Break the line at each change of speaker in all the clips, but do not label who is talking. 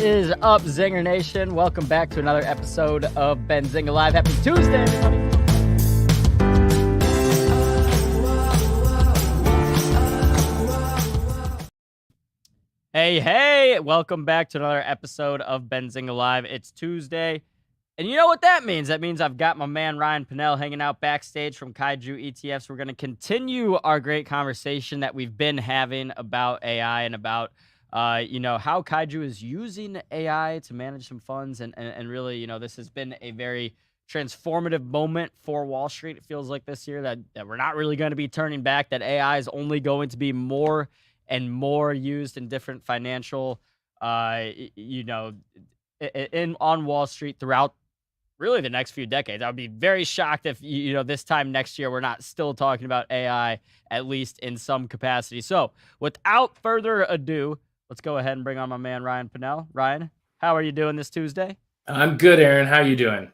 is up, Zinger Nation? Welcome back to another episode of Benzinga Live. Happy Tuesday, everybody. Hey, welcome back to another episode of Benzinga Live. It's Tuesday, and you know what that means? That means I've got my man Ryan Pannell hanging out backstage from Kaiju ETFs. We're going to continue our great conversation that we've been having about AI and about how Kaiju is using AI to manage some funds. And really, this has been a very transformative moment for Wall Street. It feels like this year that we're not really going to be turning back, that AI is only going to be more and more used in different financial, on Wall Street throughout really the next few decades. I would be very shocked if, this time next year, we're not still talking about AI, at least in some capacity. So without further ado, let's go ahead and bring on my man, Ryan Pannell. Ryan, how are you doing this Tuesday?
I'm good, Aaron. How are you doing?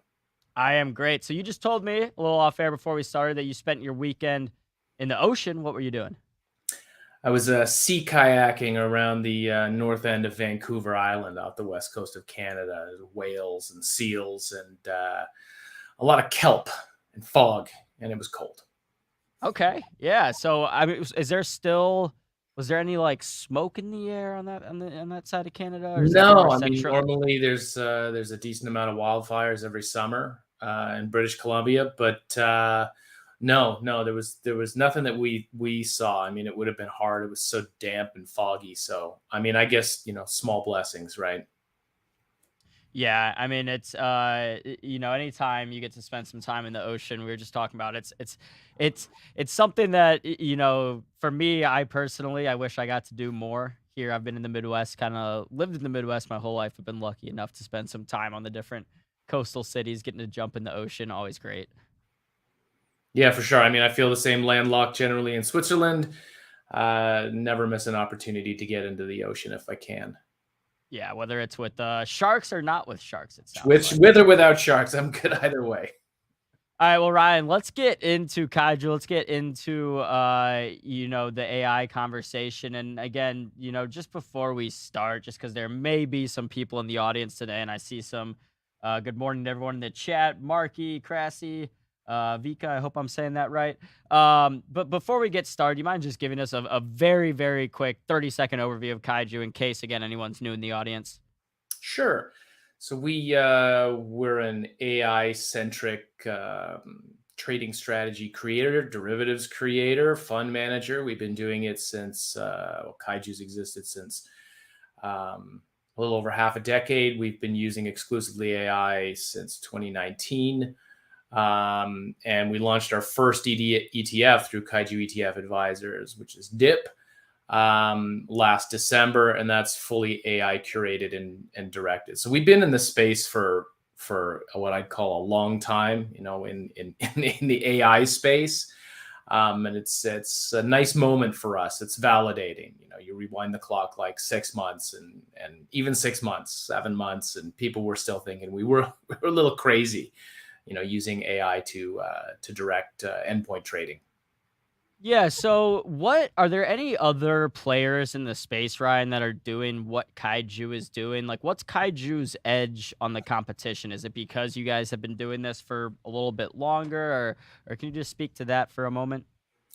I am great. So you just told me a little off air before we started that you spent your weekend in the ocean. What were you doing?
I was sea kayaking around the north end of Vancouver Island off the west coast of Canada. There's whales and seals and a lot of kelp and fog, and it was cold.
Okay. Yeah. So I mean, was there any like smoke in the air on that side of Canada, or is that
No,
more
I mean
central?
normally there's a decent amount of wildfires every summer in British Columbia, but no, there was nothing that we saw. I mean, it would have been hard. It was so damp and foggy. So I mean, I guess small blessings, right?
Yeah, I mean it's anytime you get to spend some time in the ocean, we were just talking about it's something that for me, I personally, I wish I got to do more here. I've been in the Midwest, kind of lived in the Midwest my whole life. I've been lucky enough to spend some time on the different coastal cities, getting to jump in the ocean, always great.
Yeah, for sure. I mean, I feel the same landlocked generally in Switzerland. Never miss an opportunity to get into the ocean if I can.
Yeah, whether it's with sharks or not with sharks, it sounds
Which,
like.
with or without sharks, I'm good either way.
All right, well, Ryan, let's get into Kaiju. Let's get into the AI conversation. And again, just before we start, just because there may be some people in the audience today, and I see some good morning to everyone in the chat, Marky, Crassy, Vika. I hope I'm saying that right. But before we get started, you mind just giving us a very, very quick 30-second overview of Kaiju in case, again, anyone's new in the audience?
Sure. So we're an AI-centric trading strategy creator, derivatives creator, fund manager. We've been doing it since Kaiju's existed since a little over half a decade. We've been using exclusively AI since 2019. And we launched our first ETF through Kaiju ETF Advisors, which is DIP, last December, and that's fully AI curated and directed. So we've been in this space for what I'd call a long time, in the AI space. And it's a nice moment for us. It's validating. You rewind the clock like 6 months and even 6 months, 7 months, and people were still thinking we were a little crazy, using AI to direct endpoint trading.
Yeah, so are there any other players in the space, Ryan, that are doing what Kaiju is doing? Like, what's Kaiju's edge on the competition? Is it because you guys have been doing this for a little bit longer, or can you just speak to that for a moment?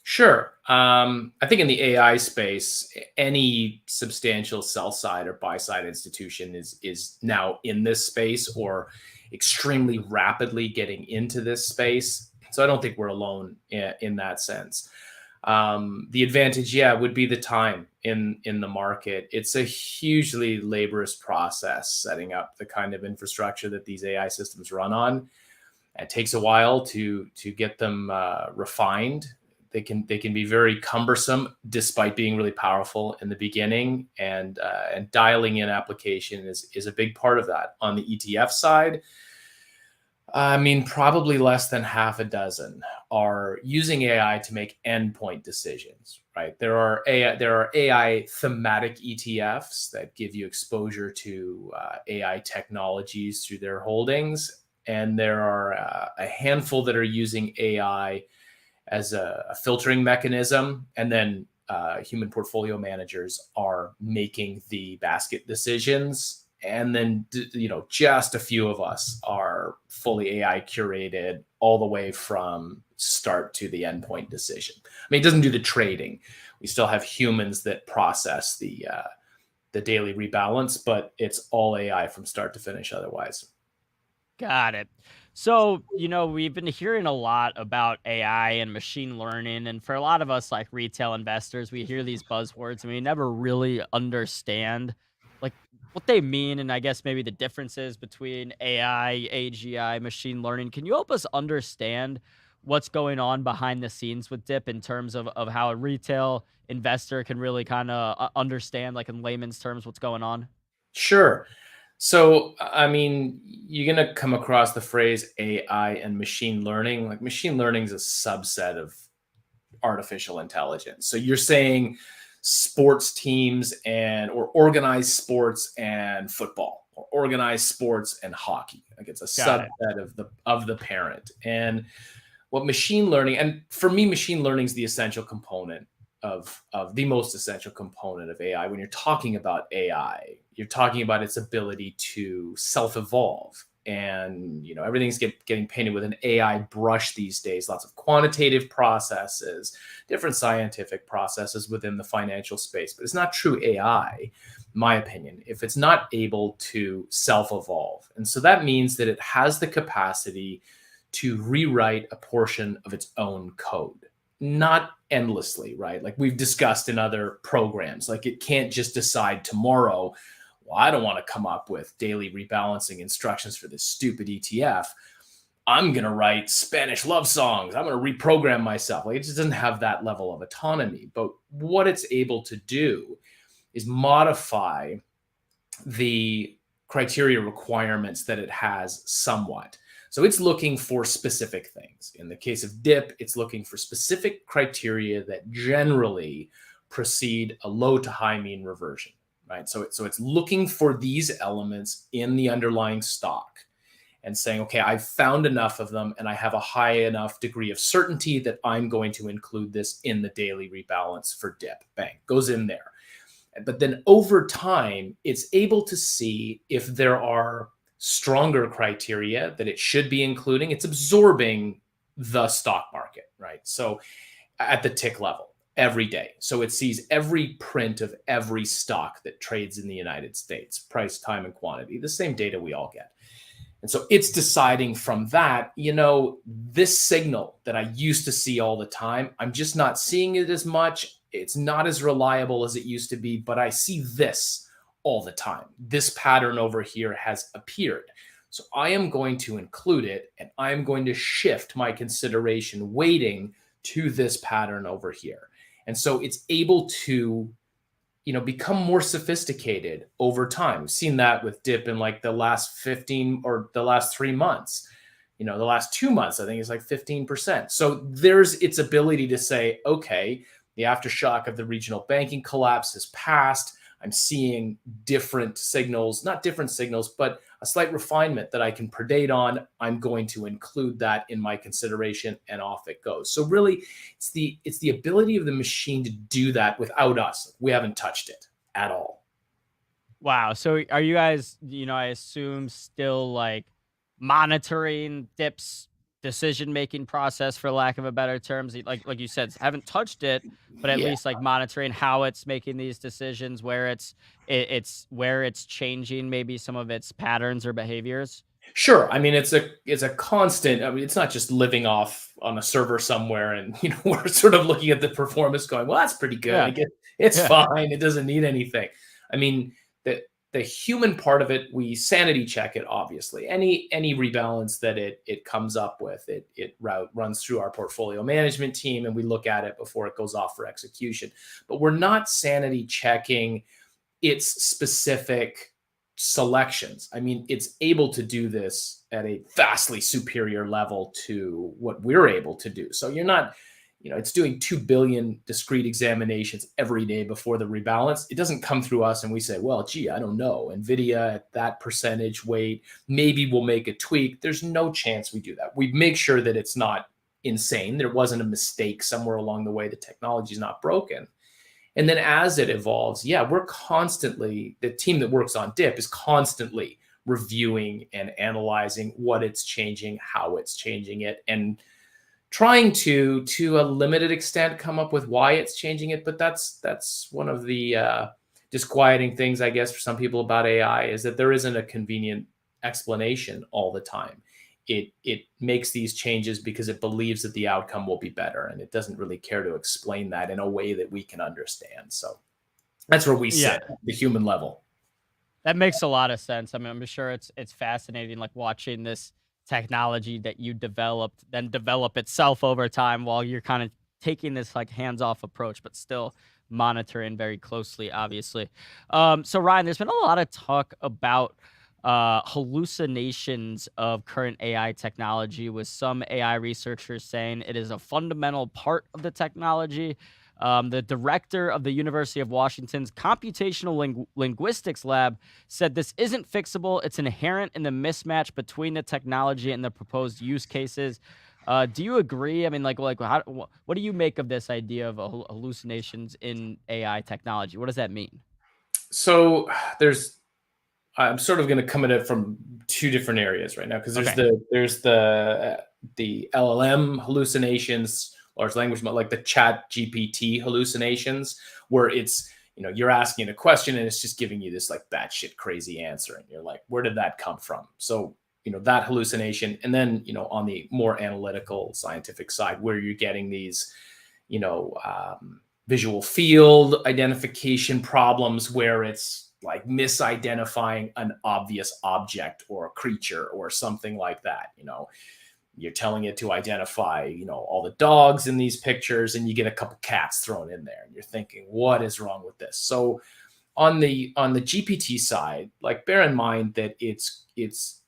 Sure. I think in the AI space, any substantial sell side or buy side institution is now in this space or extremely rapidly getting into this space. So I don't think we're alone in that sense. The advantage, would be the time in the market. It's a hugely laborious process setting up the kind of infrastructure that these AI systems run on. It takes a while to get them refined. They can be very cumbersome despite being really powerful in the beginning, and dialing in application is a big part of that. On the ETF side, I mean, probably less than half a dozen are using AI to make endpoint decisions, right? There are AI thematic ETFs that give you exposure to AI technologies through their holdings. And there are a handful that are using AI as a filtering mechanism. And then human portfolio managers are making the basket decisions and then just a few of us are fully AI curated all the way from start to the endpoint decision. I mean, it doesn't do the trading. We still have humans that process the daily rebalance, but it's all AI from start to finish otherwise.
Got it. So, we've been hearing a lot about AI and machine learning. And for a lot of us, like retail investors, we hear these buzzwords and we never really understand like what they mean. And I guess maybe the differences between AI, AGI, machine learning. Can you help us understand what's going on behind the scenes with DIP in terms of how a retail investor can really kind of understand, like in layman's terms, what's going on?
Sure. So, I mean, you're going to come across the phrase AI and machine learning. Like, machine learning is a subset of artificial intelligence. So you're saying sports teams or organized sports and football, or organized sports and hockey. Like, it's a
Got it.
subset of the parent. And what machine learning, and for me, machine learning is the essential component of the most essential component of AI. When you're talking about AI, you're talking about its ability to self-evolve. And everything's getting painted with an AI brush these days. Lots of quantitative processes, different scientific processes within the financial space. But it's not true AI, in my opinion, if it's not able to self-evolve. And so that means that it has the capacity to rewrite a portion of its own code, not endlessly, right? Like we've discussed in other programs. Like, it can't just decide tomorrow, well, I don't want to come up with daily rebalancing instructions for this stupid ETF. I'm going to write Spanish love songs. I'm going to reprogram myself. Like, it just doesn't have that level of autonomy. But what it's able to do is modify the criteria requirements that it has somewhat. So it's looking for specific things. In the case of DIP, it's looking for specific criteria that generally precede a low to high mean reversion, right? So it's looking for these elements in the underlying stock and saying, okay, I've found enough of them and I have a high enough degree of certainty that I'm going to include this in the daily rebalance for DIP. Bang, goes in there. But then over time, it's able to see if there are stronger criteria that it should be including. It's absorbing the stock market, right? So at the tick level every day. So it sees every print of every stock that trades in the United States, price, time, and quantity, the same data we all get. And so it's deciding from that, this signal that I used to see all the time, I'm just not seeing it as much. It's not as reliable as it used to be, but I see this all the time. This pattern over here has appeared. So I am going to include it, and I'm going to shift my consideration weighting to this pattern over here. And so it's able to become more sophisticated over time. We've seen that with DIP in like the last 15 or the last 3 months. The last 2 months, I think it's like 15%. So there's its ability to say, okay, the aftershock of the regional banking collapse has passed. I'm seeing different signals, not different signals, but a slight refinement that I can predate on. I'm going to include that in my consideration, and off it goes. So really, it's the ability of the machine to do that without us. We haven't touched it at all.
Wow. So are you guys, I assume still like monitoring DIP's decision making process, for lack of a better terms? Like you said, haven't touched it, but at
Yeah.
least like monitoring how it's making these decisions, where it's where it's changing maybe some of its patterns or behaviors.
Sure. I mean, it's a constant. I mean, it's not just living off on a server somewhere, and we're sort of looking at the performance, going, "Well, that's pretty good. I
Yeah.
get it's
Yeah.
fine. It doesn't need anything." I mean, the human part of it, we sanity check it. Obviously, any rebalance that it comes up with, it runs through our portfolio management team, and we look at it before it goes off for execution. But we're not sanity checking its specific selections. I mean, it's able to do this at a vastly superior level to what we're able to do. So you're not, it's doing 2 billion discrete examinations every day before the rebalance. It doesn't come through us and we say, well, gee, I don't know. NVIDIA at that percentage weight, maybe we'll make a tweak. There's no chance we do that. We make sure that it's not insane. There wasn't a mistake somewhere along the way. The technology is not broken. And then as it evolves, yeah, we're constantly, the team that works on DIP is constantly reviewing and analyzing what it's changing, how it's changing it, and trying to a limited extent, come up with why it's changing it. But that's one of the disquieting things, I guess, for some people about AI, is that there isn't a convenient explanation all the time. It makes these changes because it believes that the outcome will be better, and it doesn't really care to explain that in a way that we can understand. So that's where we
Yeah.
sit, the human level.
That makes a lot of sense. I mean, I'm sure it's fascinating, like watching this technology that you developed then develop itself over time while you're kind of taking this like hands-off approach, but still monitoring very closely, obviously. So Ryan, there's been a lot of talk about hallucinations of current AI technology, with some AI researchers saying it is a fundamental part of the technology. The director of the University of Washington's Computational Linguistics Lab said this isn't fixable. It's inherent in the mismatch between the technology and the proposed use cases. Do you agree? I mean, what do you make of this idea of hallucinations in AI technology? What does that mean?
So there's I'm sort of going to come at it from two different areas right now, because
Okay.
there's the LLM hallucinations, large language model, like the Chat GPT hallucinations, where it's, you're asking a question and it's just giving you this like batshit crazy answer, and you're like, where did that come from? So that hallucination, and then on the more analytical scientific side, where you're getting these you know visual field identification problems, where it's like misidentifying an obvious object or a creature or something like that. You're telling it to identify all the dogs in these pictures, and you get a couple cats thrown in there, and you're thinking, what is wrong with this? So on the GPT side, like, bear in mind that it's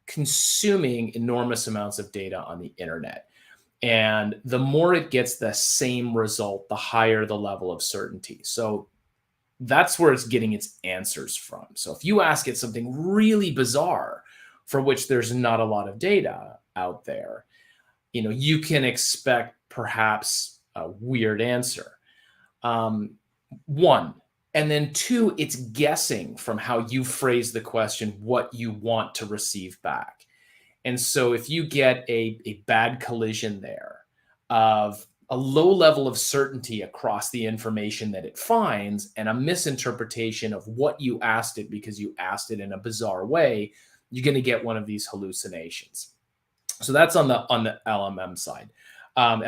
consuming enormous amounts of data on the internet, and the more it gets the same result, the higher the level of certainty. So that's where it's getting its answers from. So if you ask it something really bizarre for which there's not a lot of data out there, you can expect perhaps a weird answer. One. And then two, it's guessing from how you phrase the question what you want to receive back. And so if you get a bad collision there of a low level of certainty across the information that it finds, and a misinterpretation of what you asked it because you asked it in a bizarre way, you're going to get one of these hallucinations. So that's on the LLM side. On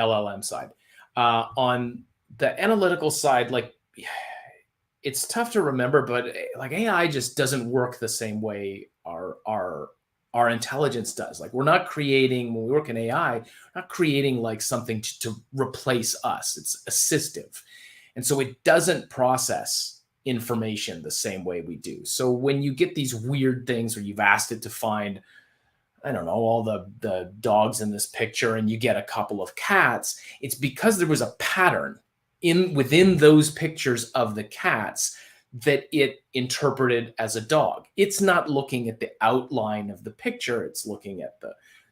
the analytical side, like, it's tough to remember, but like, AI just doesn't work the same way our intelligence does. Like, we're not creating, when we work in AI, we're not creating like something to replace us. It's assistive. And so it doesn't process information the same way we do. So when you get these weird things where you've asked it to find, I don't know, all the dogs in this picture, and you get a couple of cats, it's because there was a pattern within those pictures of the cats that it interpreted as a dog. It's not looking at the outline of the picture. It's looking at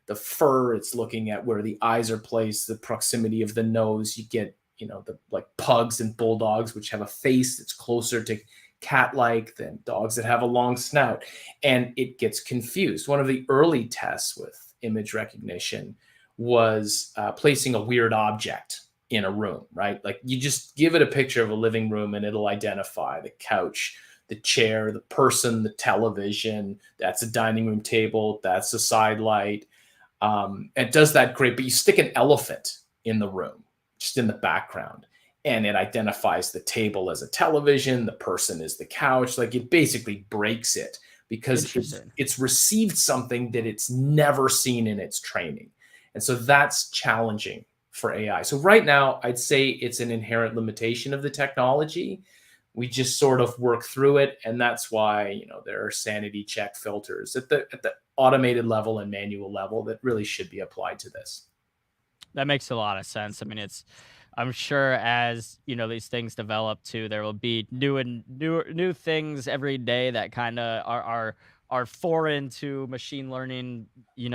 the fur. It's looking at where the eyes are placed, the proximity of the nose. You get, the like pugs and bulldogs, which have a face that's closer to cat-like than dogs that have a long snout. And it gets confused. One of the early tests with image recognition was placing a weird object in a room, right? Like, you just give it a picture of a living room and it'll identify the couch, the chair, the person, the television. That's a dining room table. That's a side light. It does that great, but you stick an elephant in the room, just in the background, and it identifies the table as a television, the person is the couch. Like, it basically breaks it because
Interesting.
it's received something that it's never seen in its training. And so that's challenging for AI. So right now, I'd say it's an inherent limitation of the technology. We just sort of work through it, and that's why there are sanity check filters at the automated level and manual level that really should be applied to this.
That makes a lot of sense. I mean, I'm sure as these things develop too, there will be new things every day that kind of are foreign to machine learning,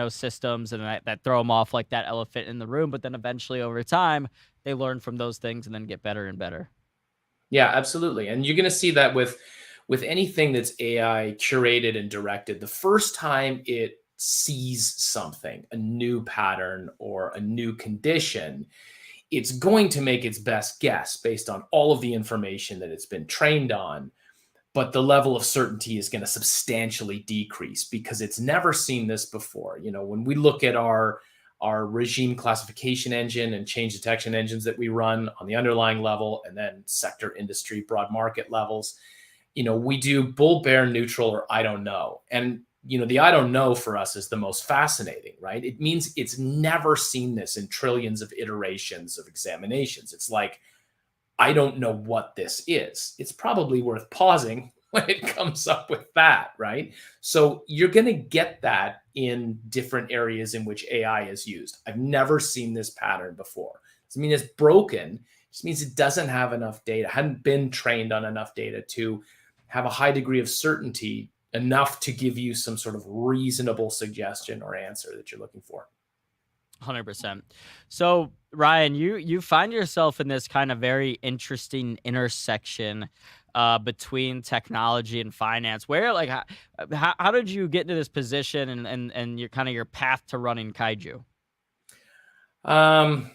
systems, and that throw them off like that elephant in the room. But then eventually, over time, they learn from those things and then get better and better.
Yeah, absolutely. And you're going to see that with anything that's AI curated and directed. The first time it sees something, a new pattern or a new condition, it's going to make its best guess based on all of the information that it's been trained on, but the level of certainty is going to substantially decrease because it's never seen this before. When we look at our regime classification engine and change detection engines that we run on the underlying level, and then sector, industry, broad market levels, we do bull, bear, neutral, or I don't know. And the I don't know for us is the most fascinating, right? It means it's never seen this in trillions of iterations of examinations. It's like, I don't know what this is. It's probably worth pausing when it comes up with that, right? So you're going to get that in different areas in which AI is used. I've never seen this pattern before. Doesn't mean it's broken. It just means it doesn't have enough data, hadn't been trained on enough data to have a high degree of certainty enough to give you some sort of reasonable suggestion or answer that you're looking for.
100%. So, Ryan, you find yourself in this kind of very interesting intersection between technology and finance. Where, like, how did you get into this position, and your kind of your path to running Kaiju?
Um,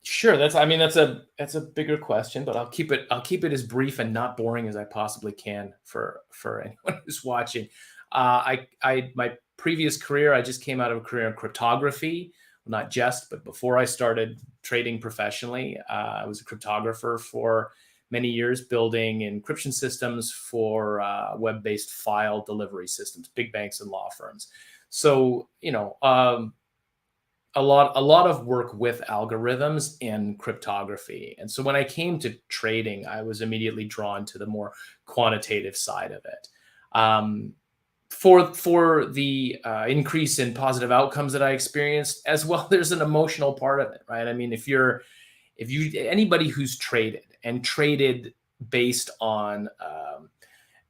Sure. That's a bigger question, but I'll keep it as brief and not boring as I possibly can for anyone who's watching. I my previous career, I just came out of a career in cryptography. Well, not just, but before I started trading professionally, I was a cryptographer for many years, building encryption systems for web-based file delivery systems, big banks and law firms. So a lot of work with algorithms and cryptography. And so when I came to trading, I was immediately drawn to the more quantitative side of it. Um, for the increase in positive outcomes that I experienced, as well, there's an emotional part of it, right? I mean, if you anybody who's traded based on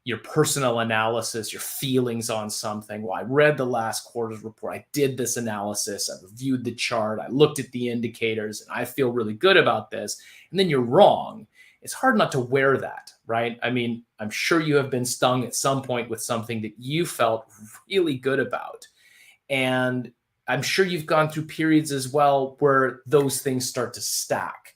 your personal analysis, your feelings on something. Well, I read the last quarter's report. I did this analysis. I reviewed the chart. I looked at the indicators, and I feel really good about this. And then you're wrong. It's hard not to wear that, right? I mean, I'm sure you have been stung at some point with something that you felt really good about. And I'm sure you've gone through periods as well where those things start to stack.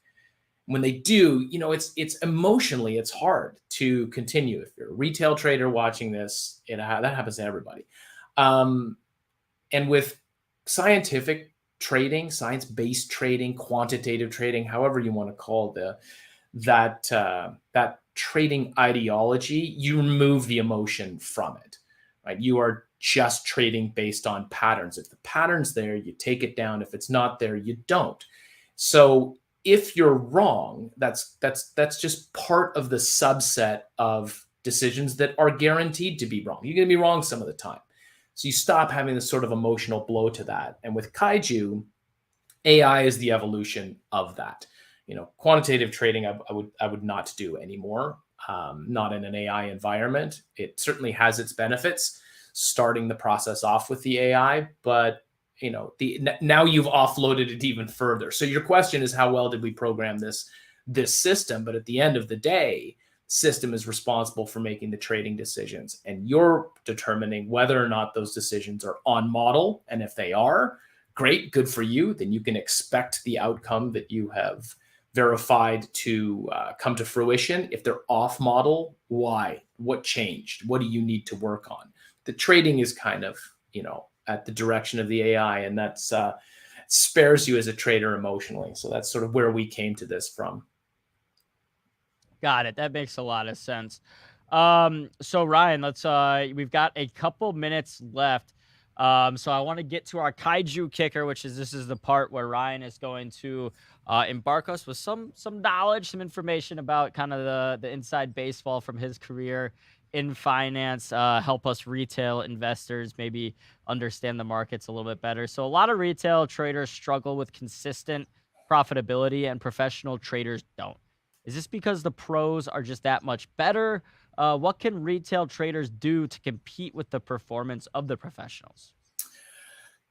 When they do, it's emotionally, it's hard to continue. If you're a retail trader watching this, that happens to everybody. Um, and with scientific trading, science-based trading, quantitative trading, however you want to call that trading ideology, you remove the emotion from it, right? You are just trading based on patterns. If the pattern's there, you take it down. If it's not there, you don't. So if you're wrong, that's just part of the subset of decisions that are guaranteed to be wrong. You're going to be wrong some of the time. So you stop having this sort of emotional blow to that. And with Kaiju, AI is the evolution of that. Quantitative trading, I would not do anymore. Not in an AI environment. It certainly has its benefits, starting the process off with the AI, but now you've offloaded it even further. So your question is, how well did we program this system? But at the end of the day, system is responsible for making the trading decisions, and you're determining whether or not those decisions are on model. And if they are, great, good for you. Then you can expect the outcome that you have verified to come to fruition. If they're off model, why? What changed? What do you need to work on? The trading is kind of at the direction of the AI, and that's spares you as a trader emotionally. So that's sort of where we came to this from.
Got it. That makes a lot of sense. So Ryan, we've got a couple minutes left. So I want to get to our kaiju kicker, which is this is the part where Ryan is going to embark us with some knowledge, some information about kind of the inside baseball from his career in finance, help us retail investors maybe understand the markets a little bit better. So a lot of retail traders struggle with consistent profitability and professional traders don't. Is this because the pros are just that much better? What can retail traders do to compete with the performance of the professionals?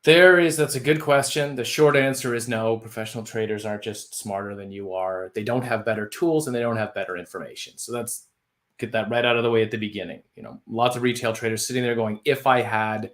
That's a good question. The short answer is no. Professional traders aren't just smarter than you are. They don't have better tools and they don't have better information. So let's get that right out of the way at the beginning. Lots of retail traders sitting there going, if I had,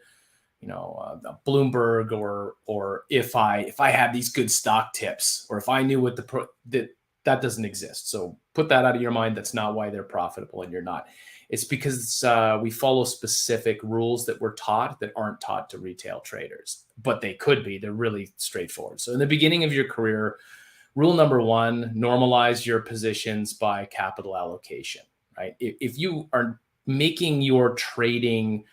a Bloomberg, or if I had these good stock tips, or if I knew what that doesn't exist. So put that out of your mind. That's not why they're profitable and you're not. It's because we follow specific rules that we're taught that aren't taught to retail traders, but they could be. They're really straightforward. So in the beginning of your career, rule number one, normalize your positions by capital allocation, right? If you are making your trading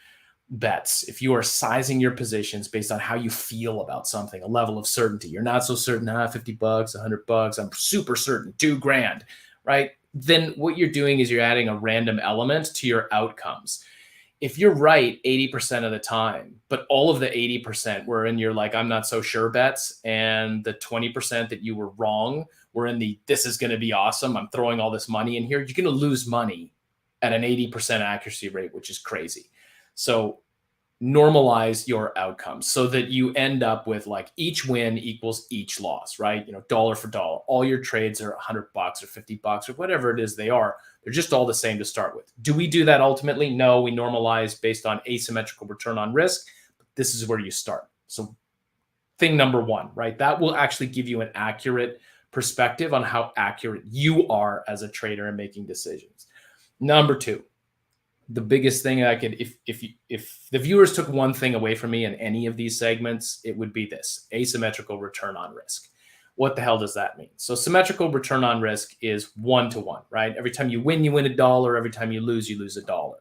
bets, if you are sizing your positions based on how you feel about something, a level of certainty, you're not so certain, $50, $100, I'm super certain, $2,000, right? Then what you're doing is you're adding a random element to your outcomes. If you're right 80% of the time, but all of the 80% were in your I'm not so sure bets, and the 20% that you were wrong were in the this is going to be awesome, I'm throwing all this money in here, you're going to lose money at an 80% accuracy rate, which is crazy. So normalize your outcomes so that you end up with each win equals each loss, right? Dollar for dollar. All your trades are $100 or $50 or whatever it is they are. They're just all the same to start with. Do we do that ultimately? No, we normalize based on asymmetrical return on risk. This is where you start. So thing number one, right? That will actually give you an accurate perspective on how accurate you are as a trader in making decisions. Number two, the biggest thing I could, if the viewers took one thing away from me in any of these segments, it would be this: asymmetrical return on risk. What the hell does that mean? So symmetrical return on risk is 1-to-1, right? Every time you win $1. Every time you lose $1.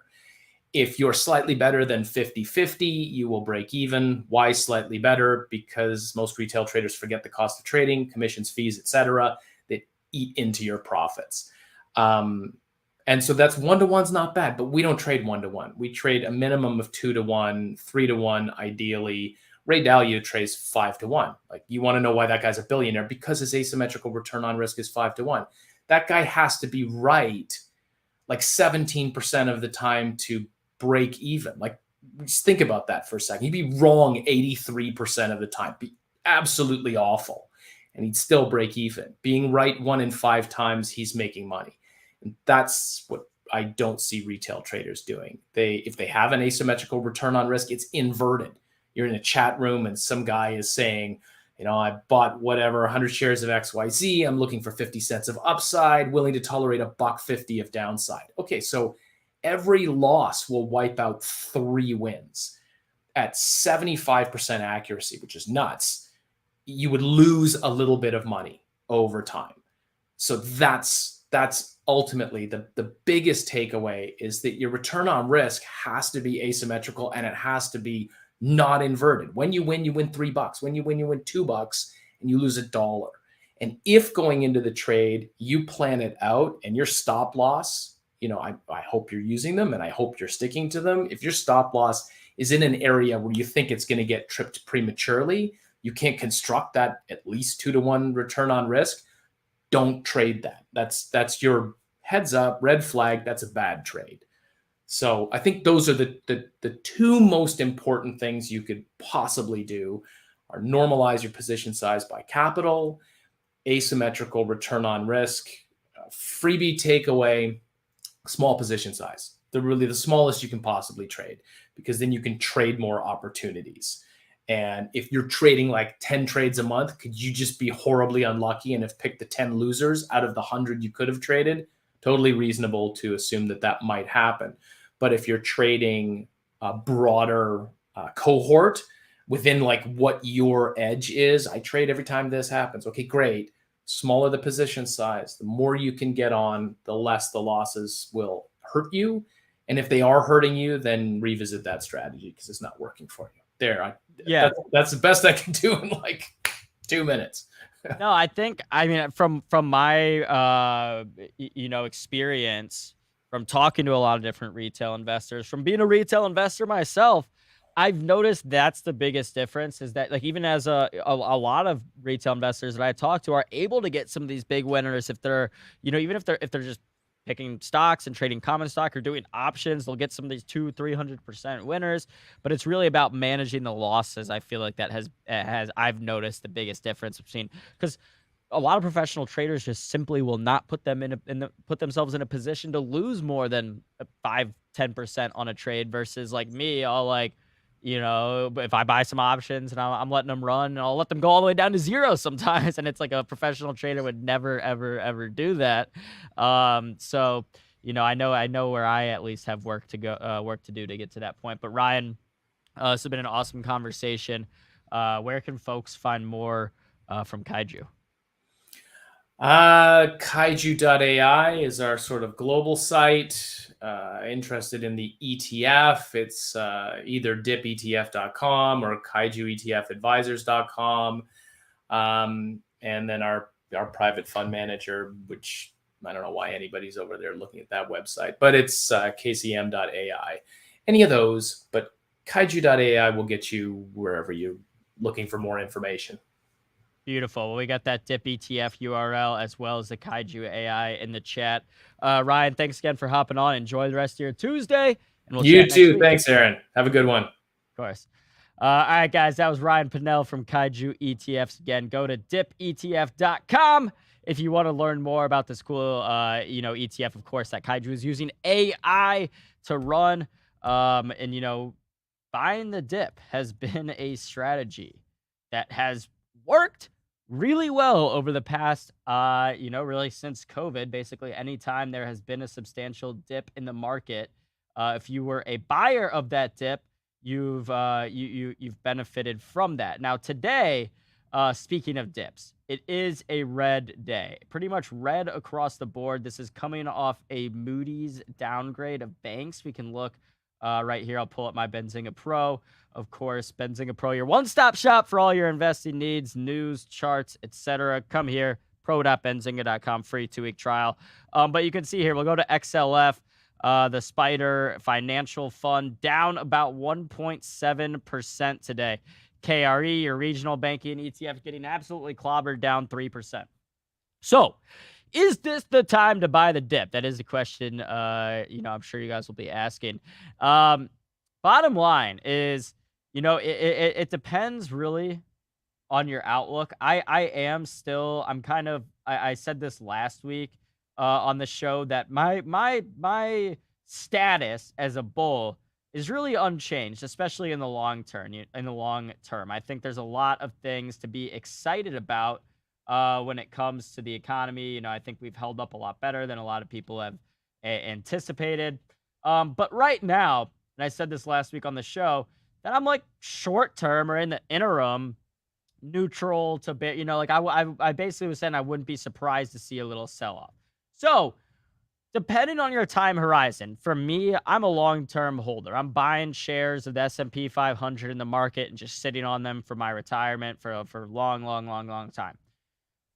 If you're slightly better than 50-50, you will break even. Why slightly better? Because most retail traders forget the cost of trading, commissions, fees, etc. That eat into your profits. And so that's 1-to-1's not bad, but we don't trade 1-to-1. We trade a minimum of 2-to-1, 3-to-1, ideally. Ray Dalio trades 5-to-1. You want to know why that guy's a billionaire? Because his asymmetrical return on risk is 5-to-1. That guy has to be right 17% of the time to break even. Just think about that for a second. He'd be wrong 83% of the time. Be absolutely awful. And he'd still break even. Being right 1 in 5 times, he's making money. And that's what I don't see retail traders doing. If they have an asymmetrical return on risk, it's inverted. You're in a chat room and some guy is saying, I bought 100 shares of XYZ. I'm looking for 50 cents of upside, willing to tolerate $1.50 of downside. Okay, so every loss will wipe out 3 wins at 75% accuracy, which is nuts. You would lose a little bit of money over time. So that's ultimately the biggest takeaway, is that your return on risk has to be asymmetrical and it has to be not inverted. When you win $3. When you win $2 and you lose $1. And if going into the trade, you plan it out and your stop loss, I hope you're using them and I hope you're sticking to them. If your stop loss is in an area where you think it's going to get tripped prematurely, you can't construct that at least 2-to-1 return on risk. Don't trade that. That's your heads up, red flag. That's a bad trade. So I think those are the 2 most important things you could possibly do are normalize your position size by capital, asymmetrical return on risk, freebie takeaway, small position size. They're really the smallest you can possibly trade, because then you can trade more opportunities. And if you're trading 10 trades a month, could you just be horribly unlucky and have picked the 10 losers out of the 100 you could have traded? Totally reasonable to assume that might happen. But if you're trading a broader cohort within what your edge is, I trade every time this happens. Okay, great. Smaller the position size, the more you can get on, the less the losses will hurt you. And if they are hurting you, then revisit that strategy because it's not working for you. That's the best I can do in 2 minutes.
No, I mean, from my experience, from talking to a lot of different retail investors, from being a retail investor myself, I've noticed that's the biggest difference, is that even as a lot of retail investors that I talk to are able to get some of these big winners if they're, even if they're just picking stocks and trading common stock or doing options, they'll get some of these 200-300% winners. But it's really about managing the losses. I feel like that has I've noticed the biggest difference between, because a lot of professional traders just simply will not put themselves in a position to lose more than 5-10% on a trade, versus like me, I'll like, if I buy some options and I'm letting them run, and I'll let them go all the way down to zero sometimes, and it's like a professional trader would never ever ever do that. So I know where I at least have work to do to get to that point. But Ryan, this has been an awesome conversation. Where can folks find more from Kaiju?
Kaiju.ai is our sort of global site. Interested in the ETF, it's either dipetf.com or kaijuetfadvisors.com. And then our private fund manager, which I don't know why anybody's over there looking at that website, but it's kcm.ai. Any of those, but kaiju.ai will get you wherever you're looking for more information.
Beautiful. Well, we got that DIP ETF URL as well as the Kaiju AI in the chat. Ryan, thanks again for hopping on. Enjoy the rest of your Tuesday, and we'll
You
chat
too.
next week.
Thanks, Aaron. Have a good one.
Of course. All right, guys, that was Ryan Pannell from Kaiju ETFs. Again, go to dipetf.com if you want to learn more about this cool, ETF. Of course, that Kaiju is using AI to run, and buying the dip has been a strategy that has worked really well over the past, really since COVID. Basically, anytime there has been a substantial dip in the market, if you were a buyer of that dip, you've benefited from that. Now today, speaking of dips, it is a red day, pretty much red across the board. This is coming off a Moody's downgrade of banks. We can look right here. I'll pull up my Benzinga Pro. Of course, Benzinga Pro, your one-stop shop for all your investing needs, news, charts, etc. Come here, pro.benzinga.com, free 2-week trial. But you can see here, we'll go to XLF, the Spider Financial Fund, down about 1.7% today. KRE, your regional banking ETF, getting absolutely clobbered, down 3%. So, is this the time to buy the dip? That is the question, I'm sure you guys will be asking. Bottom line is, it depends really on your outlook. I said this last week on the show that my status as a bull is really unchanged, especially in the long term. I think there's a lot of things to be excited about when it comes to the economy. I think we've held up a lot better than a lot of people have anticipated. But right now, and I said this last week on the show, that I'm like short term or in the interim, neutral to bit. I basically was saying I wouldn't be surprised to see a little sell off. So, depending on your time horizon, for me, I'm a long-term holder. I'm buying shares of the S&P 500 in the market and just sitting on them for my retirement for a long time.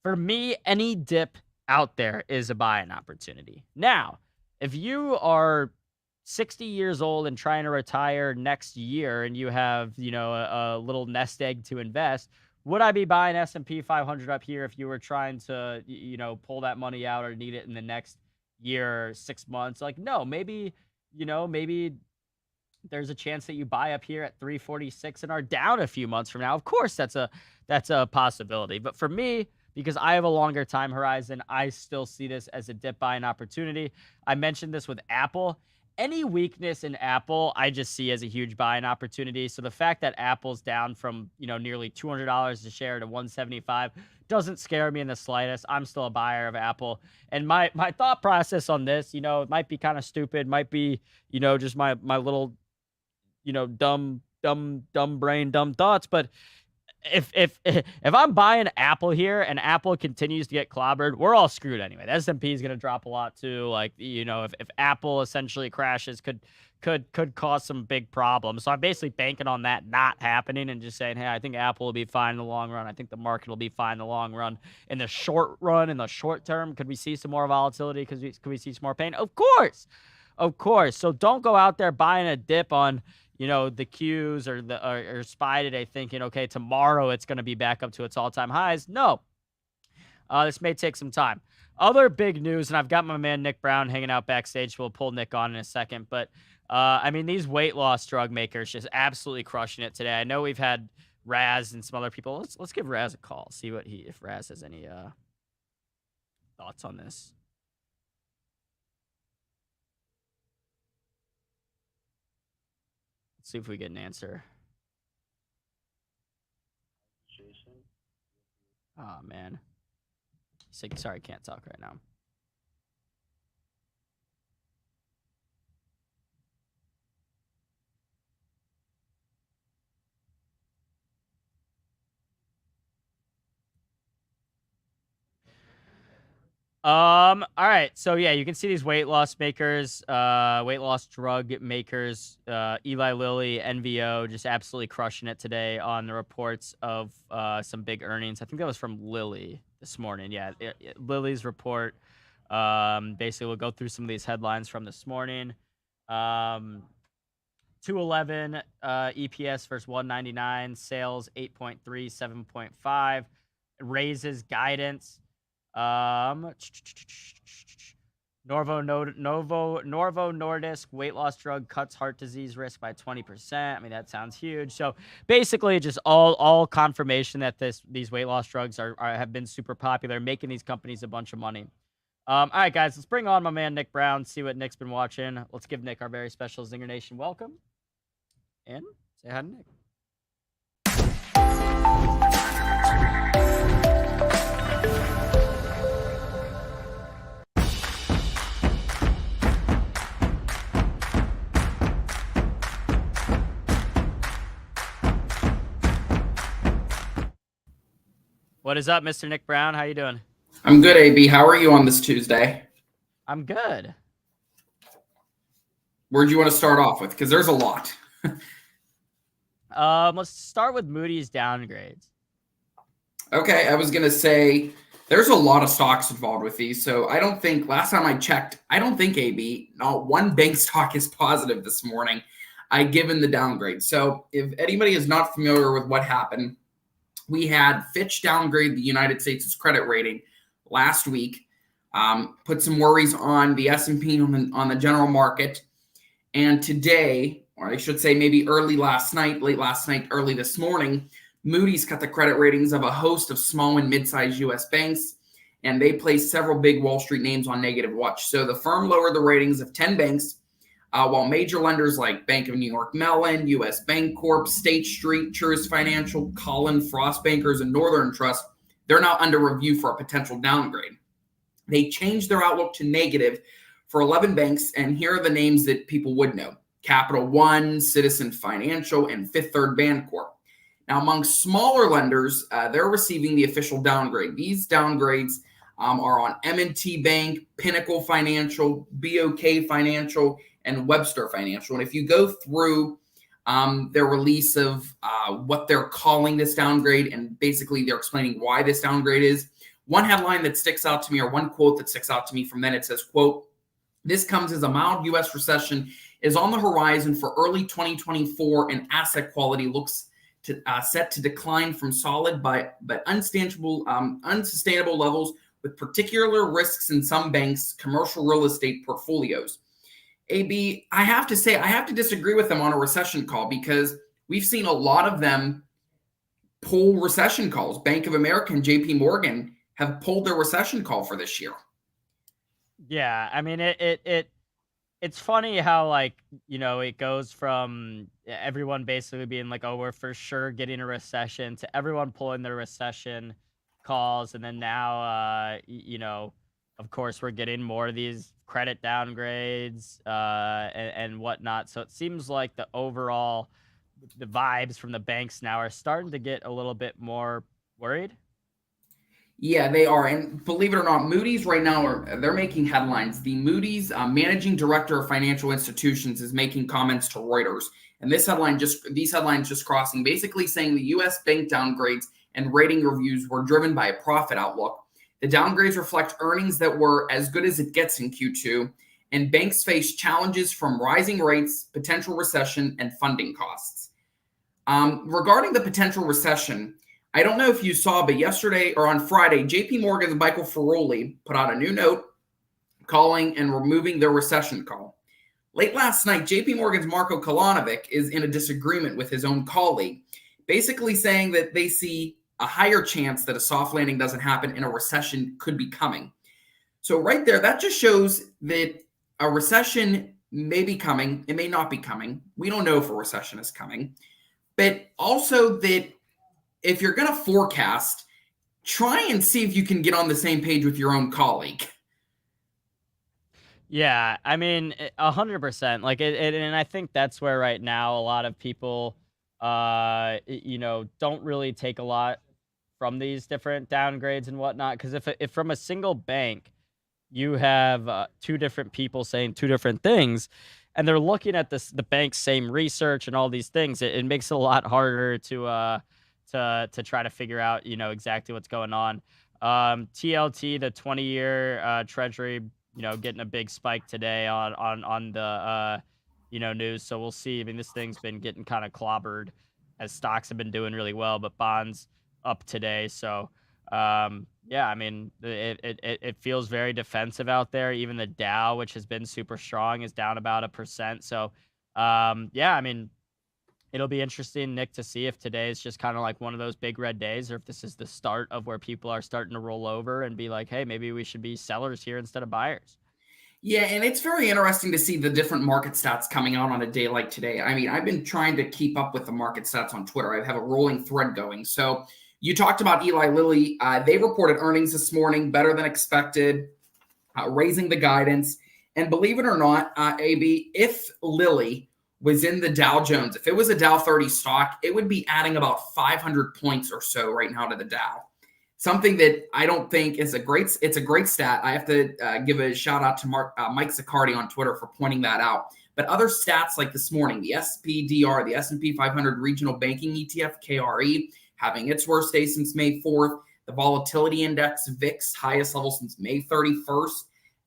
For me, any dip out there is a buying opportunity. Now, if you are 60 years old and trying to retire next year and you have, a little nest egg to invest, would I be buying S&P 500 up here if you were trying to, pull that money out or need it in the next year, 6 months? Like, no, maybe there's a chance that you buy up here at 346 and are down a few months from now. Of course, that's a possibility. But for me, because I have a longer time horizon, I still see this as a dip buying opportunity. I mentioned this with Apple. Any weakness in Apple, I just see as a huge buying opportunity. So the fact that Apple's down from, nearly $200 a share to $175 doesn't scare me in the slightest. I'm still a buyer of Apple. And my thought process on this, it might be kind of stupid, might be, just my little, dumb brain, dumb thoughts. But if I'm buying Apple here and Apple continues to get clobbered, we're all screwed anyway. The S&P is going to drop a lot too. Like, if Apple essentially crashes, could cause some big problems. So I'm basically banking on that not happening and just saying, hey, I think Apple will be fine in the long run. I think the market will be fine in the long run. In the short run, in the short term, could we see some more volatility? Could we see some more pain? Of course. So don't go out there buying a dip on the Qs or SPY today thinking, okay, tomorrow it's going to be back up to its all-time highs. No. This may take some time. Other big news, and I've got my man Nick Brown hanging out backstage. We'll pull Nick on in a second, but I mean, these weight loss drug makers just absolutely crushing it today. I know we've had Raz and some other people. Let's give Raz a call. See what if Raz has any thoughts on this. Let's see if we get an answer. Oh man. Sorry, can't talk right now. All right. So yeah, you can see these weight loss makers, weight loss drug makers, Eli Lilly, NVO, just absolutely crushing it today on the reports of some big earnings. I think that was from Lilly this morning. Yeah, Lilly's report. Basically, we'll go through some of these headlines from this morning. 211 EPS versus 199, sales 8.3, 7.5, raises guidance. Novo Nordisk weight loss drug cuts heart disease risk by 20%. I mean, that sounds huge. So basically, just all confirmation that these weight loss drugs have been super popular, making these companies a bunch of money. All right, guys, let's bring on my man Nick Brown. See what Nick's been watching. Let's give Nick our very special Zinger Nation welcome, and say hi to Nick. What is up, Mr. Nick Brown? How you doing?
I'm good, AB. How are you on this Tuesday?
I'm good.
Where'd you want to start off with? Because there's a lot.
Let's start with Moody's downgrades.
Okay, I was going to say there's a lot of stocks involved with these. So I don't think, last time I checked, I don't think, AB, not one bank stock is positive this morning, given the downgrade. So if anybody is not familiar with what happened, we had Fitch downgrade the United States' credit rating last week, put some worries on the S&P on the general market. And today, or I should say maybe late last night, early this morning, Moody's cut the credit ratings of a host of small and mid-sized U.S. banks, and they placed several big Wall Street names on negative watch. So the firm lowered the ratings of 10 banks, while major lenders like Bank of New York Mellon, U.S. Bancorp, State Street, Truist Financial, Collin, Frost Bankers, and Northern Trust, they're now under review for a potential downgrade. They changed their outlook to negative for 11 banks, and here are the names that people would know: Capital One, Citizen Financial, and Fifth Third Bancorp. Now, among smaller lenders, they're receiving the official downgrade. These downgrades are on M&T Bank, Pinnacle Financial, BOK Financial, and Webster Financial. And if you go through their release of what they're calling this downgrade, and basically they're explaining why this downgrade is, one headline that sticks out to me, or one quote that sticks out to me from them, it says, quote, "This comes as a mild U.S. recession is on the horizon for early 2024, and asset quality looks to set to decline from solid but unsustainable levels, with particular risks in some banks' commercial real estate portfolios." AB, I have to say, I have to disagree with them on a recession call, because we've seen a lot of them pull recession calls. Bank of America and JP Morgan have pulled their recession call for this year.
Yeah, I mean, it's funny how, like, you know, it goes from everyone basically being like, oh, we're for sure getting a recession, to everyone pulling their recession calls. And then now, you know, of course, we're getting more of these credit downgrades and whatnot. So it seems like the vibes from the banks now are starting to get a little bit more worried.
Yeah, they are. And believe it or not, Moody's right now, they're making headlines. The Moody's managing director of financial institutions is making comments to Reuters. And these headlines just crossing, basically saying the U.S. bank downgrades and rating reviews were driven by a profit outlook. The downgrades reflect earnings that were as good as it gets in Q2, and banks face challenges from rising rates, potential recession, and funding costs. Regarding the potential recession, I don't know if you saw, but yesterday or on Friday, JP Morgan's Michael Feroli put out a new note calling and removing their recession call. Late last night, JP Morgan's Marko Kolanovic is in a disagreement with his own colleague, basically saying that they see a higher chance that a soft landing doesn't happen and a recession could be coming. So right there, that just shows that a recession may be coming. It may not be coming. We don't know if a recession is coming. But also that if you're going to forecast, try and see if you can get on the same page with your own colleague.
Yeah, I mean, 100%. Like and I think that's where right now a lot of people, don't really take a lot from these different downgrades and whatnot. Because if from a single bank, you have two different people saying two different things, and they're looking at the bank's same research and all these things, it makes it a lot harder to try to figure out exactly what's going on. TLT, the 20-year Treasury, getting a big spike today on the news. So we'll see. I mean, this thing's been getting kind of clobbered as stocks have been doing really well, but bonds up today. So yeah, I mean, it feels very defensive out there. Even the Dow, which has been super strong, is down about 1%. So yeah, I mean, it'll be interesting, Nick, to see if today is just kind of like one of those big red days, or if this is the start of where people are starting to roll over and be like, hey, maybe we should be sellers here instead of buyers.
Yeah, and it's very interesting to see the different market stats coming out on a day like today. I mean, I've been trying to keep up with the market stats on Twitter. I have a rolling thread going. So you talked about Eli Lilly. They reported earnings this morning, better than expected, raising the guidance. And believe it or not, AB, if Lilly was in the Dow Jones, if it was a Dow 30 stock, it would be adding about 500 points or so right now to the Dow. Something that I don't think is it's a great stat. I have to give a shout out to Mike Zaccardi on Twitter for pointing that out. But other stats like this morning, the SPDR, the S&P 500 Regional Banking ETF, KRE, having its worst day since May 4th. The Volatility Index, VIX, highest level since May 31st.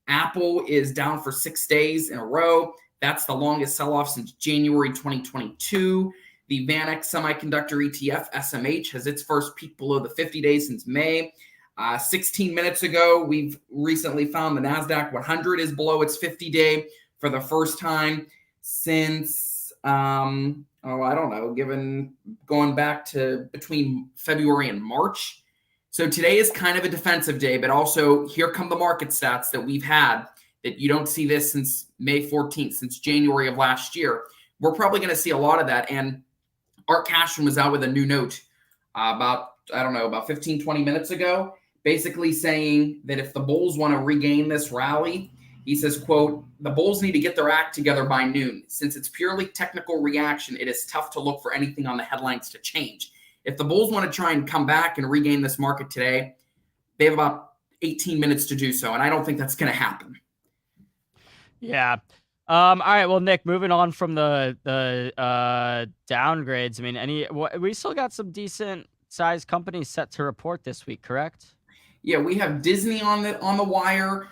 Apple is down for 6 days in a row. That's the longest sell-off since January 2022. The VanEck Semiconductor ETF, SMH, has its first peak below the 50 days since May. 16 minutes ago, we've recently found the NASDAQ 100 is below its 50-day for the first time since, I don't know, going back to between February and March. So today is kind of a defensive day, but also here come the market stats that we've had that you don't see this since May 14th, since January of last year. We're probably going to see a lot of that. And Art Cashman was out with a new note about 15, 20 minutes ago, basically saying that if the Bulls want to regain this rally, he says, quote, the Bulls need to get their act together by noon. Since it's purely technical reaction, it is tough to look for anything on the headlines to change. If the Bulls want to try and come back and regain this market today, they have about 18 minutes to do so, and I don't think that's going to happen.
Yeah. All right. Well, Nick, moving on from the downgrades. I mean, we still got some decent sized companies set to report this week, correct?
Yeah, we have Disney on the wire.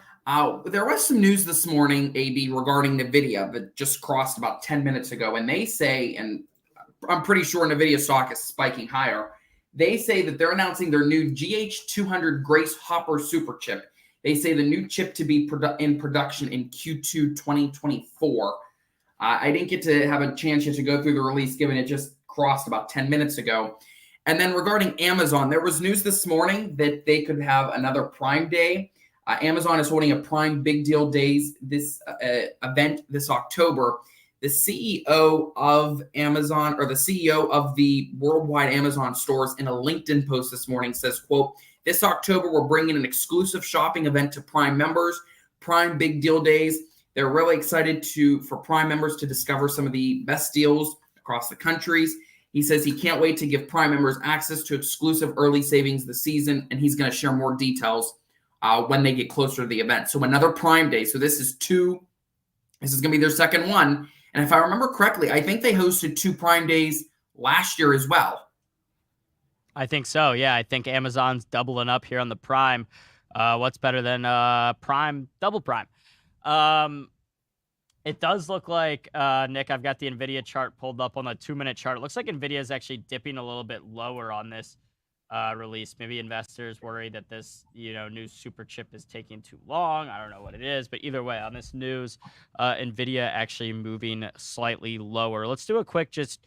There was some news this morning, AB, regarding NVIDIA that just crossed about 10 minutes ago, and they say, and I'm pretty sure NVIDIA stock is spiking higher. They say that they're announcing their new GH200 Grace Hopper super chip. They say the new chip to be in production in Q2 2024. I didn't get to have a chance yet to go through the release, given it just crossed about 10 minutes ago. And then regarding Amazon, there was news this morning that they could have another Prime Day. Amazon is holding a Prime Big Deal Days event this October. The CEO of Amazon, or the CEO of the worldwide Amazon stores, in a LinkedIn post this morning says, quote, this October, we're bringing an exclusive shopping event to Prime members, Prime Big Deal Days. They're really excited for Prime members to discover some of the best deals across the countries. He says he can't wait to give Prime members access to exclusive early savings this season, and he's going to share more details when they get closer to the event. So another Prime Day. So this is going to be their second one. And if I remember correctly, I think they hosted 2 Prime Days last year as well.
I think so. Yeah, I think Amazon's doubling up here on the Prime. What's better than Prime, double Prime? It does look like, Nick, I've got the NVIDIA chart pulled up on the 2-minute chart. It looks like NVIDIA is actually dipping a little bit lower on this release. Maybe investors worry that this, new super chip is taking too long. I don't know what it is, but either way, on this news, Nvidia actually moving slightly lower. Let's do a quick just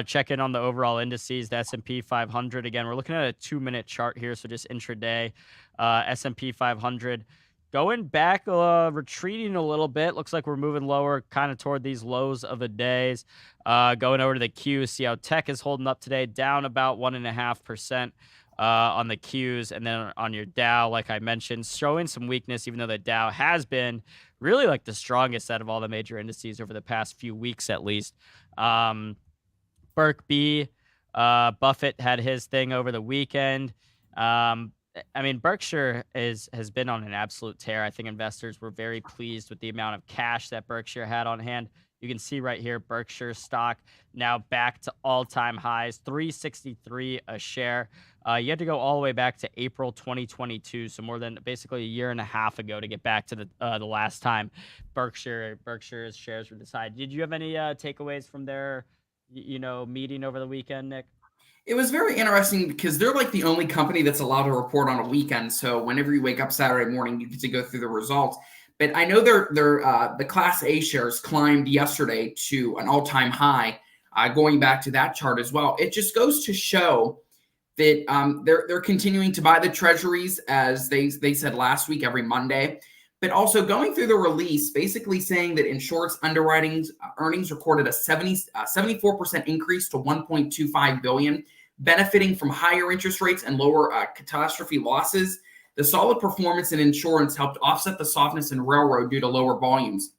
check in on the overall indices. The S&P 500. Again, we're looking at a 2-minute chart here, so just intraday. S&P 500 going back, retreating a little bit. Looks like we're moving lower, kind of toward these lows of the days. Going over to the Q, see how tech is holding up today, down about 1.5% on the Qs. And then on your Dow, like I mentioned, showing some weakness, even though the Dow has been really like the strongest out of all the major indices over the past few weeks, at least. Berk B, Buffett had his thing over the weekend. I mean, Berkshire has been on an absolute tear. I think investors were very pleased with the amount of cash that Berkshire had on hand. You can see right here, Berkshire stock now back to all-time highs, $3.63 a share. You had to go all the way back to April 2022, so more than basically a year and a half ago to get back to the last time Berkshire's shares were decided. Did you have any takeaways from their meeting over the weekend, Nick?
It was very interesting because they're like the only company that's allowed to report on a weekend. So whenever you wake up Saturday morning, you get to go through the results. But I know the Class A shares climbed yesterday to an all-time high, going back to that chart as well. It just goes to show that they're continuing to buy the treasuries, as they said last week, every Monday. But also going through the release, basically saying that insurance underwriting earnings recorded a 74% increase to $1.25 billion, benefiting from higher interest rates and lower catastrophe losses. The solid performance in insurance helped offset the softness in railroad due to lower volumes.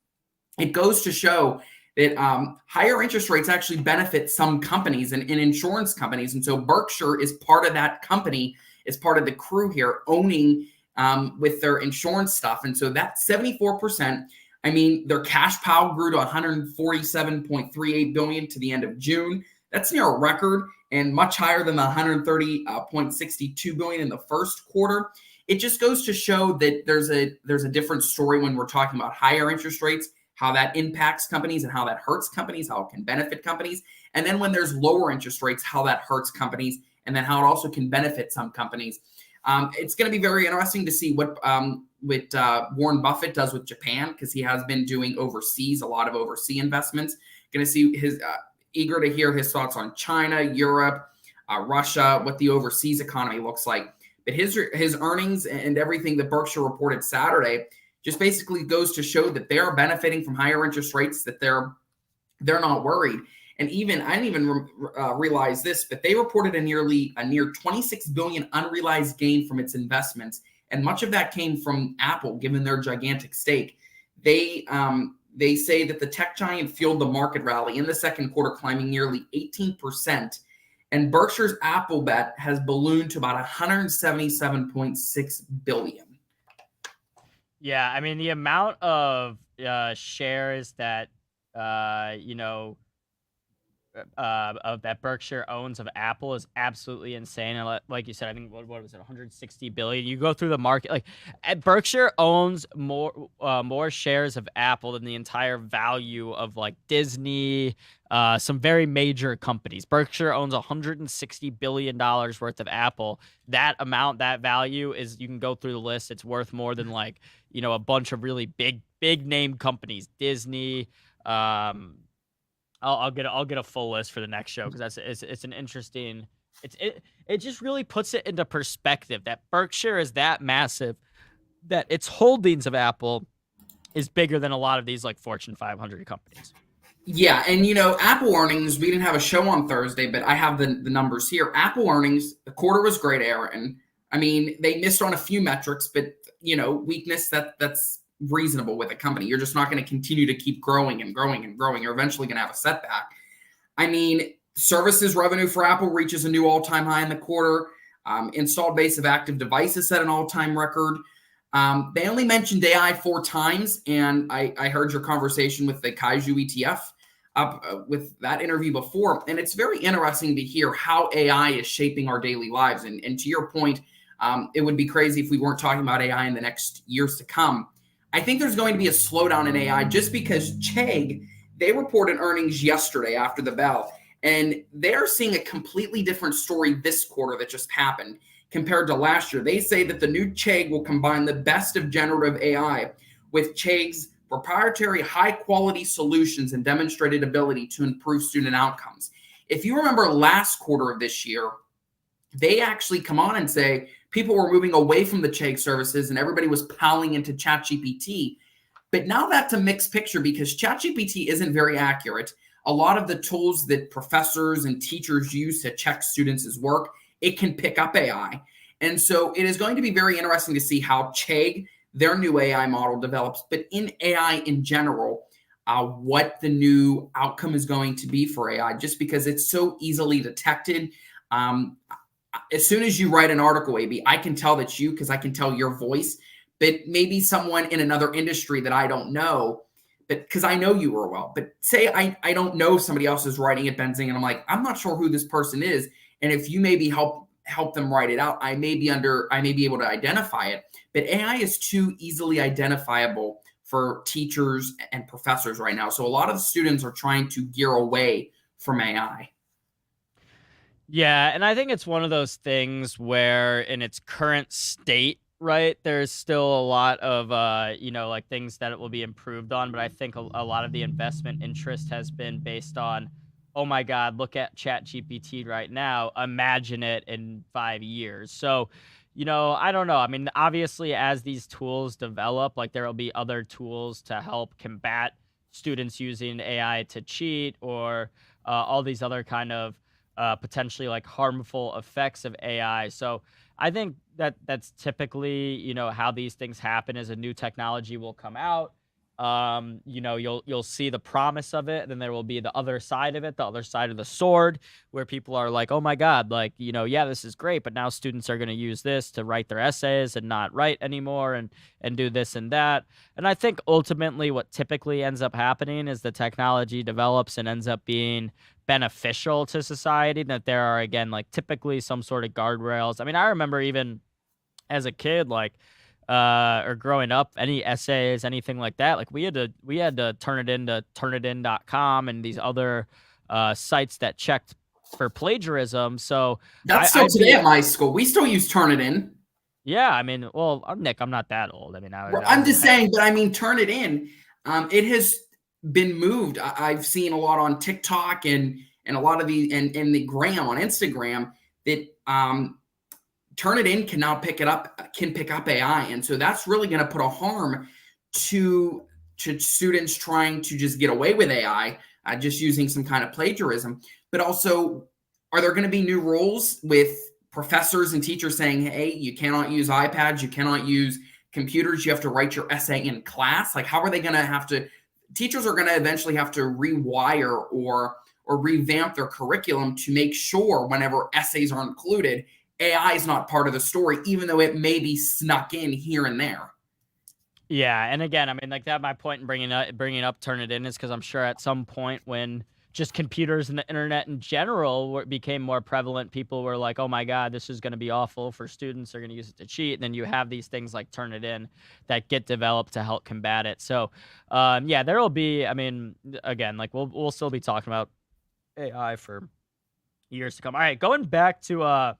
It goes to show that higher interest rates actually benefit some companies and insurance companies. And so Berkshire is part of that company, is part of the crew here owning with their insurance stuff. And so that 74%, I mean, their cash pile grew to $147.38 billion to the end of June. That's near a record and much higher than the $130.62 billion in the first quarter. It just goes to show that there's a different story when we're talking about higher interest rates, how that impacts companies and how that hurts companies, how it can benefit companies. And then when there's lower interest rates, how that hurts companies, and then how it also can benefit some companies. It's going to be very interesting to see what Warren Buffett does with Japan, because he has been doing a lot of overseas investments. Going to see eager to hear his thoughts on China, Europe, Russia, what the overseas economy looks like. But his earnings and everything that Berkshire reported Saturday just basically goes to show that they are benefiting from higher interest rates, that they're not worried. And even I didn't even realize this, but they reported a near $26 billion unrealized gain from its investments, and much of that came from Apple, given their gigantic stake. They say that the tech giant fueled the market rally in the second quarter, climbing nearly 18%, and Berkshire's Apple bet has ballooned to about $177.6 billion.
Yeah, I mean, the amount of shares that that Berkshire owns of Apple is absolutely insane. And like you said, I think what was it, 160 billion? You go through the market, like Berkshire owns more shares of Apple than the entire value of like Disney, some very major companies. Berkshire owns $160 billion worth of Apple. That amount, that value is, you can go through the list. It's worth more than like, a bunch of really big name companies, Disney, I'll get a full list for the next show, because it's an interesting. It just really puts it into perspective that Berkshire is that massive, that its holdings of Apple is bigger than a lot of these like Fortune 500 companies.
Yeah, and Apple earnings, we didn't have a show on Thursday, but I have the numbers here. Apple earnings, the quarter was great, Aaron. I mean, they missed on a few metrics, but weakness that's reasonable with a company. You're just not going to continue to keep growing and growing and growing. You're eventually going to have a setback. I mean, services revenue for Apple reaches a new all-time high in the quarter. Installed base of active devices set an all-time record. They only mentioned AI 4 times, and I heard your conversation with the Kaiju ETF with that interview before, and it's very interesting to hear how AI is shaping our daily lives. And to your point, it would be crazy if we weren't talking about AI in the next years to come. I think there's going to be a slowdown in AI just because Chegg, they reported earnings yesterday after the bell, And they're seeing a completely different story this quarter that just happened compared to last year. They say that the new Chegg will combine the best of generative AI with Chegg's proprietary high-quality solutions and demonstrated ability to improve student outcomes. If you remember last quarter of this year, they actually come on and say people were moving away from the Chegg services and everybody was piling into ChatGPT. But now that's a mixed picture because ChatGPT isn't very accurate. A lot of the tools that professors and teachers use to check students' work, it can pick up AI. And so it is going to be very interesting to see how Chegg, their new AI model, develops. But in AI in general, what the new outcome is going to be for AI, just because it's so easily detected. As soon as you write an article, AB, I can tell that's you because I can tell your voice. But maybe someone in another industry that I don't know, but because I know you well. But say I don't know somebody else is writing at Benzinga, and I'm like, I'm not sure who this person is. And if you maybe help them write it out, I may be able to identify it. But AI is too easily identifiable for teachers and professors right now. So a lot of students are trying to gear away from AI.
Yeah, and I think it's one of those things where in its current state, right, there's still a lot of like things that it will be improved on, but I think a lot of the investment interest has been based on, oh my God, look at ChatGPT right now, imagine it in 5 years. So, I don't know. I mean, obviously as these tools develop, like there will be other tools to help combat students using AI to cheat or all these other kind of potentially like harmful effects of AI. So I think that's typically, how these things happen is a new technology will come out. You'll see the promise of it, and then there will be the other side of it, the other side of the sword, where people are like, oh my God, like, yeah, this is great, but now students are going to use this to write their essays and not write anymore and do this and that. And I think ultimately what typically ends up happening is the technology develops and ends up being beneficial to society, that there are, again, like typically some sort of guardrails. I mean, I remember even as a kid, like or growing up, any essays, anything like that, like we had to turn it into turnitin.com and these other sites that checked for plagiarism. So
That's still today at my school. We still use Turnitin.
Yeah, I mean, well, Nick, I'm not that old. I mean,
I'm just saying, but I mean, Turnitin, it has been moved. I've seen a lot on TikTok and a lot of the and the gram on Instagram that Turnitin can now pick up AI, and so that's really going to put a harm to students trying to just get away with AI, just using some kind of plagiarism. But also, are there going to be new rules with professors and teachers saying, hey, you cannot use iPads, you cannot use computers, you have to write your essay in class? Like, how are they going to have to? Teachers are going to eventually have to rewire or revamp their curriculum to make sure whenever essays are included, AI is not part of the story, even though it may be snuck in here and there.
Yeah, and again, I mean, like that. My point in bringing up Turnitin is because I'm sure at some point when just computers and the internet in general became more prevalent, people were like, "Oh my God, this is going to be awful for students. They're going to use it to cheat." And then you have these things like Turnitin that get developed to help combat it. So, yeah, there will be. I mean, again, like we'll still be talking about AI for years to come. All right, going back to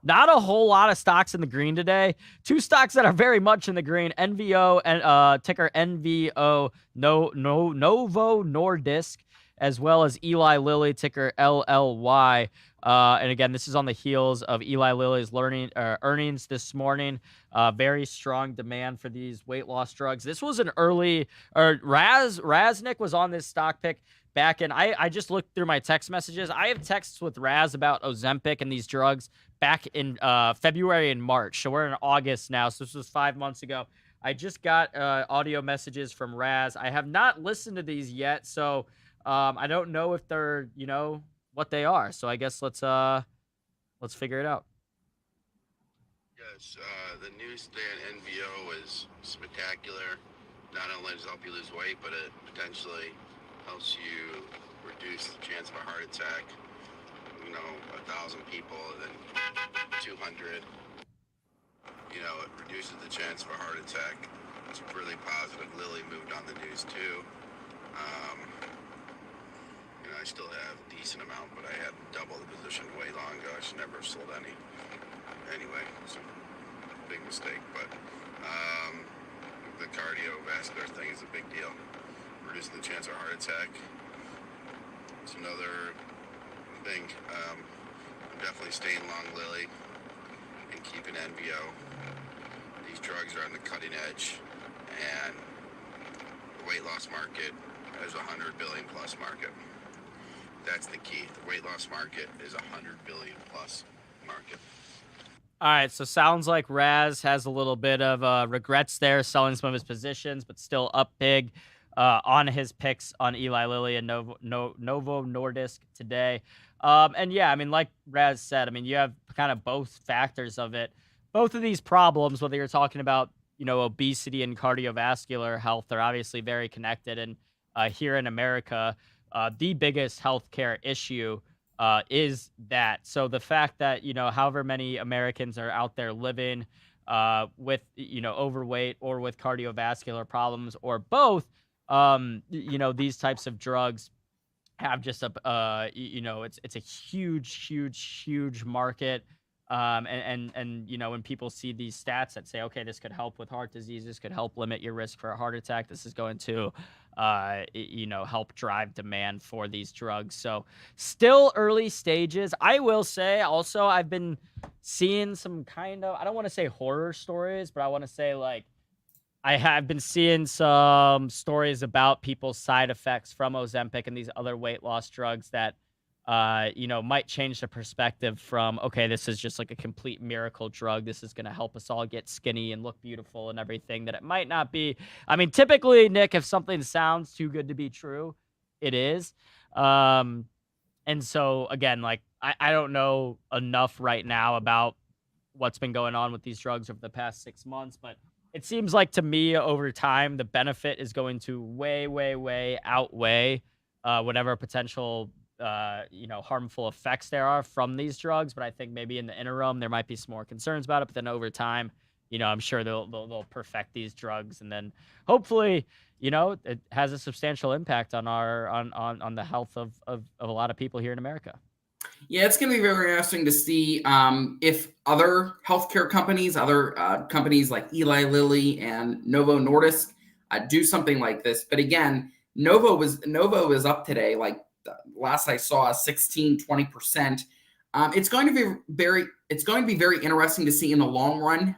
not a whole lot of stocks in the green today. Two stocks that are very much in the green: NVO and ticker NVO, Novo Nordisk, as well as Eli Lilly, ticker LLY. And again, this is on the heels of Eli Lilly's earnings this morning. Very strong demand for these weight loss drugs. This was an early, or Raznick was on this stock pick back in. I just looked through my text messages. I have texts with Raz about Ozempic and these drugs back in February and March. So we're in August now. So this was 5 months ago. I just got audio messages from Raz. I have not listened to these yet, so I don't know if they're, what they are. So I guess let's figure it out.
Yes, the news today on NVO is spectacular. Not only does it help you lose weight, but it potentially helps you reduce the chance of a heart attack. 1,000 people and then 200. It reduces the chance of a heart attack. It's really positive. Lilly moved on the news too. I still have a decent amount, but I had double the position way long ago. I should never have sold any. Anyway, it's a big mistake, but the cardiovascular thing is a big deal. Reducing the chance of heart attack. It's another thing. I'm definitely staying long Lilly and keeping NVO. These drugs are on the cutting edge, and the weight loss market is a $100 billion plus market. That's the key. The weight loss market is a $100 billion plus market.
All right, so sounds like Raz has a little bit of regrets there, selling some of his positions, but still up big on his picks on Eli Lilly and Novo Nordisk today. And yeah, I mean, like Raz said, I mean, you have kind of both factors of it. Both of these problems, whether you're talking about, obesity and cardiovascular health, are obviously very connected. And here in America, the biggest healthcare issue is that. So the fact that, however many Americans are out there living with, overweight or with cardiovascular problems or both, these types of drugs have just it's a huge market. And when people see these stats that say, okay, this could help with heart disease, this could help limit your risk for a heart attack, this is going to help drive demand for these drugs. So still early stages. I will say also, I've been seeing some kind of, I don't want to say horror stories, but I want to say like, I have been seeing some stories about people's side effects from Ozempic and these other weight loss drugs that might change the perspective from, okay, this is just like a complete miracle drug. This is going to help us all get skinny and look beautiful and everything, that it might not be. I mean, typically, Nick, if something sounds too good to be true, it is. And so, again, like, I don't know enough right now about what's been going on with these drugs over the past 6 months, but it seems like to me over time, the benefit is going to way outweigh whatever potential harmful effects there are from these drugs. But I think maybe in the interim there might be some more concerns about it. But then over time, I'm sure they'll perfect these drugs, and then hopefully, it has a substantial impact on on the health of a lot of people here in America.
Yeah, it's going to be very interesting to see if other healthcare companies, other companies like Eli Lilly and Novo Nordisk, do something like this. But again, Novo was up today, like last I saw, 16-20%. It's going to be very interesting to see in the long run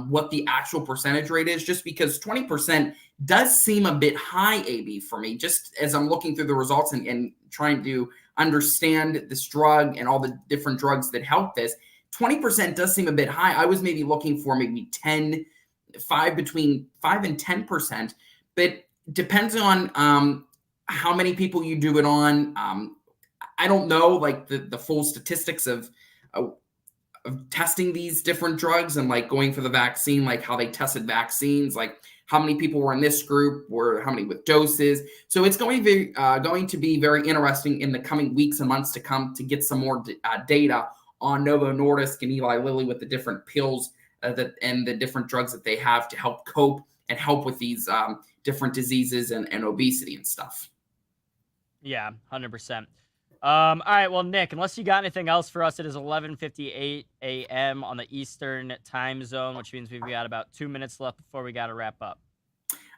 what the actual percentage rate is, just because 20% does seem a bit high, AB, for me, just as I'm looking through the results and trying to understand this drug and all the different drugs that help this. 20% does seem a bit high. I was maybe looking for maybe between 5 and 10%, but depends on how many people you do it on. I don't know, like the full statistics of testing these different drugs and like going for the vaccine, like how they tested vaccines, like how many people were in this group or how many with doses. So it's going to be very interesting in the coming weeks and months to come to get some more data on Novo Nordisk and Eli Lilly with the different pills and the different drugs that they have to help cope and help with these different diseases and obesity and stuff.
Yeah, 100%. All right, well, Nick, unless you got anything else for us, it is 11:58 a.m. on the Eastern time zone, which means we've got about 2 minutes left before we got to wrap up.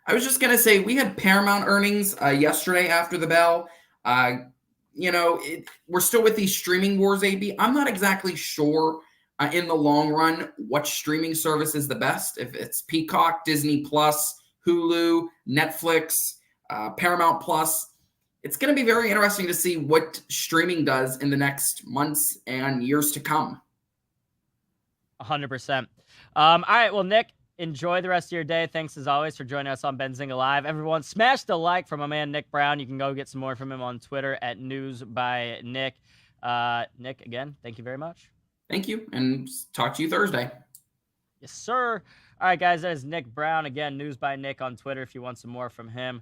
I was just going to say, we had Paramount earnings yesterday after the bell. We're still with these streaming wars, AB. I'm not exactly sure in the long run what streaming service is the best. If it's Peacock, Disney Plus, Hulu, Netflix, Paramount Plus. It's going to be very interesting to see what streaming does in the next months and years to come.
100%. All right, well, Nick, enjoy the rest of your day. Thanks, as always, for joining us on Benzinga Live. Everyone, smash the like from my man, Nick Brown. You can go get some more from him on Twitter at newsbynick. Nick, again, thank you very much.
Thank you, and talk to you Thursday.
Yes, sir. All right, guys, that is Nick Brown. Again, News by Nick on Twitter if you want some more from him.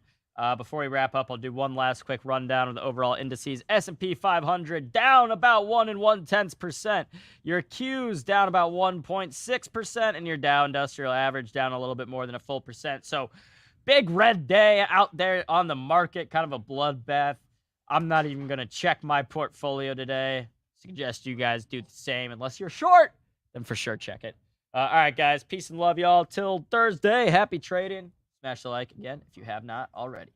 Before we wrap up, I'll do one last quick rundown of the overall indices. S&P 500 down about 1 1/10%. Your Qs down about 1.6%, and your Dow Industrial Average down a little bit more than a full percent. So big red day out there on the market, kind of a bloodbath. I'm not even going to check my portfolio today. Suggest you guys do the same. Unless you're short, then for sure check it. All right, guys. Peace and love, y'all. Till Thursday. Happy trading. Smash the like again if you have not already.